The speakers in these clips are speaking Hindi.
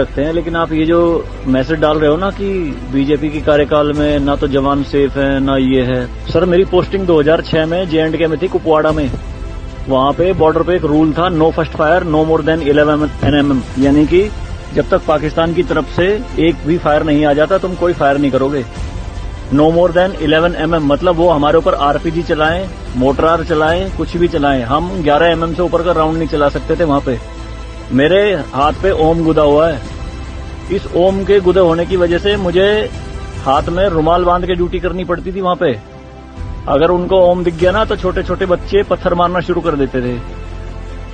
रखते हैं, लेकिन आप ये जो मैसेज डाल रहे हो ना कि बीजेपी की कार्यकाल में ना तो जवान सेफ है ना ये है। सर मेरी पोस्टिंग 2006 में J&K में थी, कुपवाड़ा में। वहां पे बॉर्डर पे एक रूल था, no first fire no more than 11 NM, यानी कि जब तक पाकिस्तान की तरफ से एक भी फायर नहीं आ जाता तुम कोई फायर नहीं करोगे। नो मोर देन 11 MM मतलब वो हमारे ऊपर RPG चलाएं, मोटरार चलाएं, कुछ भी चलाएं, हम 11 MM से ऊपर का राउंड नहीं चला सकते थे वहां पे। मेरे हाथ पे ओम गुदा हुआ है। इस ओम के गुदे होने की वजह से मुझे हाथ में रुमाल बांध के ड्यूटी करनी पड़ती थी वहां पे। अगर उनको ओम दिख गया ना तो छोटे छोटे बच्चे पत्थर मारना शुरू कर देते थे।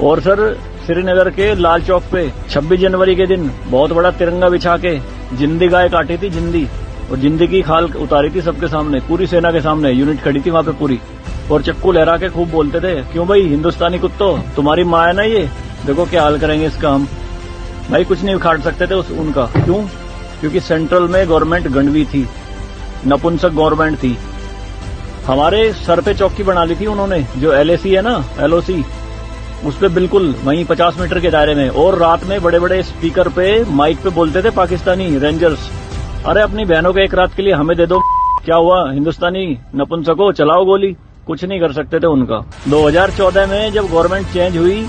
और सर श्रीनगर के लाल चौक पे 26 जनवरी के दिन बहुत बड़ा तिरंगा बिछा के जिंदी गाय काटी थी, जिंदी, और जिंदी की खाल उतारी थी सबके सामने, पूरी सेना के सामने। यूनिट खड़ी थी वहां पे पूरी, और चक्कू लहरा के खूब बोलते थे, क्यों भाई हिंदुस्तानी कुत्तों, तुम्हारी माँ है ना ये, देखो क्या हाल करेंगे इसका हम। भाई कुछ नहीं उखाड़ सकते थे उनका। क्यों? क्योंकि सेंट्रल में गवर्नमेंट गंडवी थी, नपुंसक गवर्नमेंट थी। हमारे सर पे चौकी बना ली थी उन्होंने, जो LAC है ना, LOC, उस पे बिल्कुल वहीं 50 मीटर के दायरे में। और रात में बड़े बड़े स्पीकर पे माइक पे बोलते थे पाकिस्तानी रेंजर्स, अरे अपनी बहनों को एक रात के लिए हमें दे दो, क्या हुआ हिंदुस्तानी नपुंसको, चलाओ गोली। कुछ नहीं कर सकते थे उनका। 2014 में जब गवर्नमेंट चेंज हुई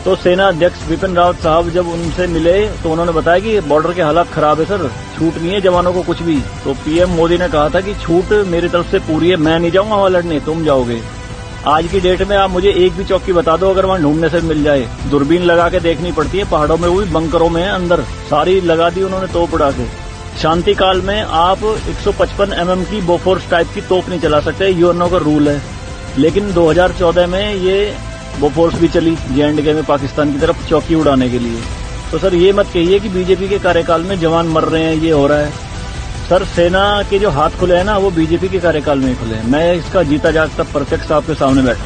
तो सेना अध्यक्ष बिपिन रावत साहब जब उनसे मिले तो उन्होंने बताया कि बॉर्डर के हालात खराब है सर, छूट नहीं है जवानों को कुछ भी। तो PM मोदी ने कहा था कि छूट मेरी तरफ से पूरी है, मैं नहीं जाऊंगा वहां लड़ने, तुम जाओगे। आज की डेट में आप मुझे एक भी चौकी बता दो अगर वहां ढूंढने से मिल जाए। दूरबीन लगा के देखनी पड़ती है पहाड़ों में, वो भी बंकरों में है अंदर, सारी लगा दी उन्होंने तोप उड़ा के। शांति काल में आप 155 MM की बोफोर्स टाइप की तोप नहीं चला सकते, UNO का रूल है। लेकिन 2014 में ये बोफोर्स भी चली J&K में पाकिस्तान की तरफ चौकी उड़ाने के लिए। तो सर ये मत कहिए कि बीजेपी के कार्यकाल में जवान मर रहे हैं, ये हो रहा है। सर सेना के जो हाथ खुले हैं ना वो बीजेपी के कार्यकाल में ही खुले हैं। मैं इसका जीता जागता प्रत्यक्ष आपके सामने बैठा।